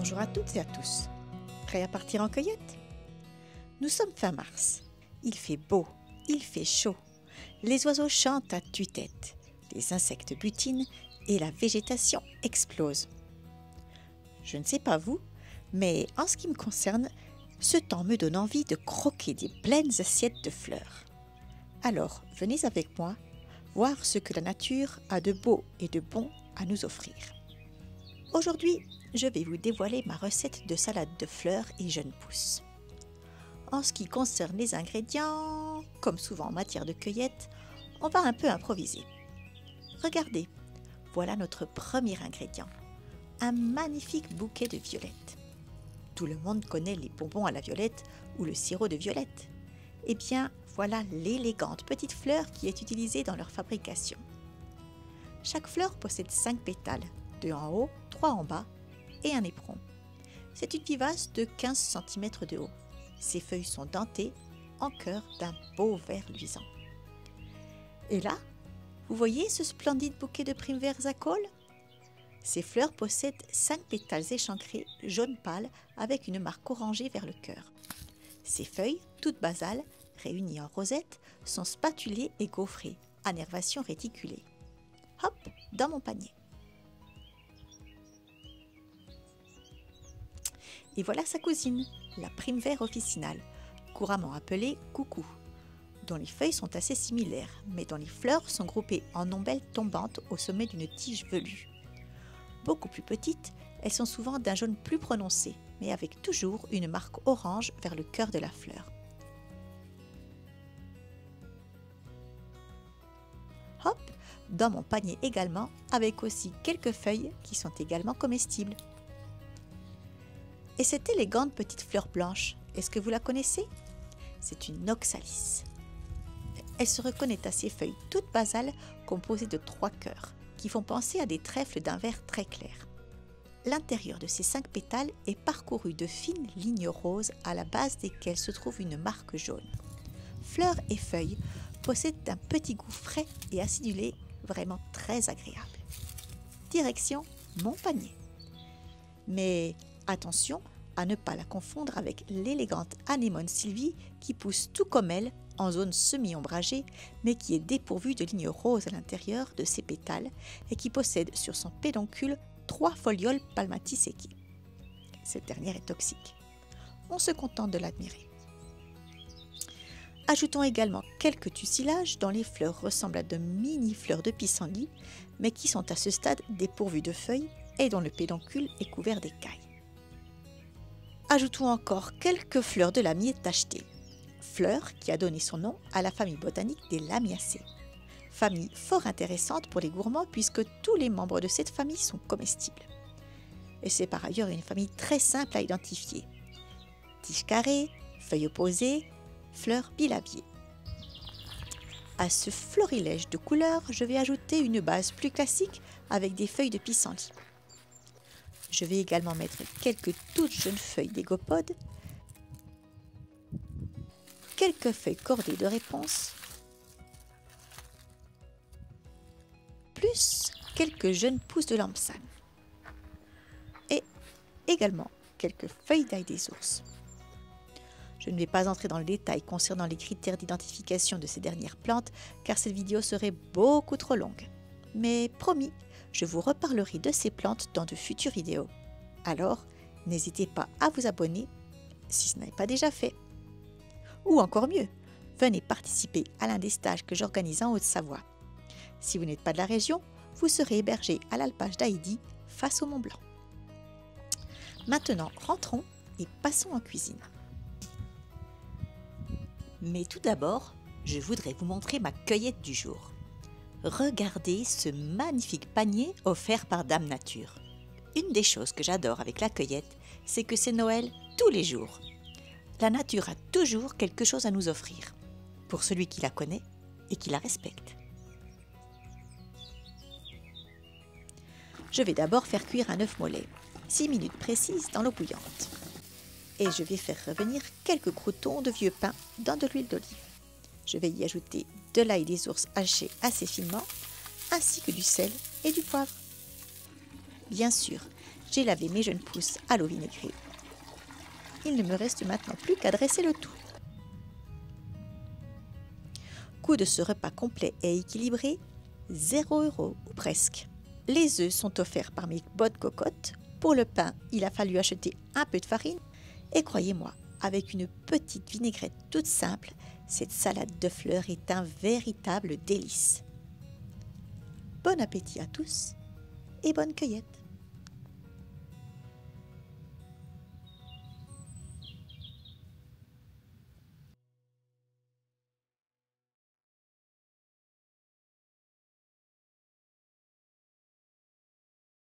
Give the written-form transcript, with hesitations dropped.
Bonjour à toutes et à tous. Prêts à partir en cueillette? Nous sommes fin mars. Il fait beau, il fait chaud. Les oiseaux chantent à tue-tête, les insectes butinent et la végétation explose. Je ne sais pas vous, mais en ce qui me concerne, ce temps me donne envie de croquer des pleines assiettes de fleurs. Alors, venez avec moi voir ce que la nature a de beau et de bon à nous offrir. Aujourd'hui, je vais vous dévoiler ma recette de salade de fleurs et jeunes pousses. En ce qui concerne les ingrédients, comme souvent en matière de cueillette, on va un peu improviser. Regardez, voilà notre premier ingrédient, un magnifique bouquet de violettes. Tout le monde connaît les bonbons à la violette ou le sirop de violette. Eh bien, voilà l'élégante petite fleur qui est utilisée dans leur fabrication. Chaque fleur possède 5 pétales, 2 en haut, 3 en bas et un éperon. C'est une vivace de 15 cm de haut. Ses feuilles sont dentées en cœur d'un beau vert luisant. Et là, vous voyez ce splendide bouquet de primevères à col? Ces fleurs possèdent 5 pétales échancrés jaune pâle avec une marque orangée vers le cœur. Ces feuilles, toutes basales, réunies en rosette, sont spatulées et gaufrées, à nervation réticulée. Hop, dans mon panier. Et voilà sa cousine, la primevère officinale, couramment appelée coucou, dont les feuilles sont assez similaires, mais dont les fleurs sont groupées en ombelles tombantes au sommet d'une tige velue. Beaucoup plus petites, elles sont souvent d'un jaune plus prononcé, mais avec toujours une marque orange vers le cœur de la fleur. Hop, dans mon panier également, avec aussi quelques feuilles qui sont également comestibles. Et cette élégante petite fleur blanche, est-ce que vous la connaissez? C'est une oxalis. Elle se reconnaît à ses feuilles toutes basales composées de 3 cœurs, qui font penser à des trèfles d'un vert très clair. L'intérieur de ces 5 pétales est parcouru de fines lignes roses à la base desquelles se trouve une marque jaune. Fleurs et feuilles possèdent un petit goût frais et acidulé vraiment très agréable. Direction mon panier. Mais attention à ne pas la confondre avec l'élégante anémone sylvie qui pousse tout comme elle en zone semi-ombragée mais qui est dépourvue de lignes roses à l'intérieur de ses pétales et qui possède sur son pédoncule 3 folioles palmatisséquées. Cette dernière est toxique. On se contente de l'admirer. Ajoutons également quelques tussilages dont les fleurs ressemblent à de mini-fleurs de pissenlit mais qui sont à ce stade dépourvues de feuilles et dont le pédoncule est couvert d'écailles. Ajoutons encore quelques fleurs de lamier tachetées, fleur qui a donné son nom à la famille botanique des Lamiacées. Famille fort intéressante pour les gourmands puisque tous les membres de cette famille sont comestibles. Et c'est par ailleurs une famille très simple à identifier. Tiges carrées, feuilles opposées, fleurs bilabiées. À ce florilège de couleurs, je vais ajouter une base plus classique avec des feuilles de pissenlit. Je vais également mettre quelques toutes jeunes feuilles d'égopode, quelques feuilles cordées de réponse, plus quelques jeunes pousses de lampsane et également quelques feuilles d'ail des ours. Je ne vais pas entrer dans le détail concernant les critères d'identification de ces dernières plantes car cette vidéo serait beaucoup trop longue. Mais promis, je vous reparlerai de ces plantes dans de futures vidéos. Alors, n'hésitez pas à vous abonner si ce n'est pas déjà fait. Ou encore mieux, venez participer à l'un des stages que j'organise en Haute-Savoie. Si vous n'êtes pas de la région, vous serez hébergé à l'alpage d'Haïdy face au Mont Blanc. Maintenant, rentrons et passons en cuisine. Mais tout d'abord, je voudrais vous montrer ma cueillette du jour. Regardez ce magnifique panier offert par Dame Nature. Une des choses que j'adore avec la cueillette, c'est que c'est Noël tous les jours. La nature a toujours quelque chose à nous offrir, pour celui qui la connaît et qui la respecte. Je vais d'abord faire cuire un œuf mollet, 6 minutes précises dans l'eau bouillante. Et je vais faire revenir quelques croûtons de vieux pain dans de l'huile d'olive. Je vais y ajouter de l'ail des ours haché assez finement, ainsi que du sel et du poivre. Bien sûr, j'ai lavé mes jeunes pousses à l'eau vinaigrée. Il ne me reste maintenant plus qu'à dresser le tout. Coût de ce repas complet et équilibré, 0 € ou presque. Les œufs sont offerts par mes bonnes cocottes. Pour le pain, il a fallu acheter un peu de farine. Et croyez-moi, avec une petite vinaigrette toute simple, cette salade de fleurs est un véritable délice. Bon appétit à tous et bonne cueillette!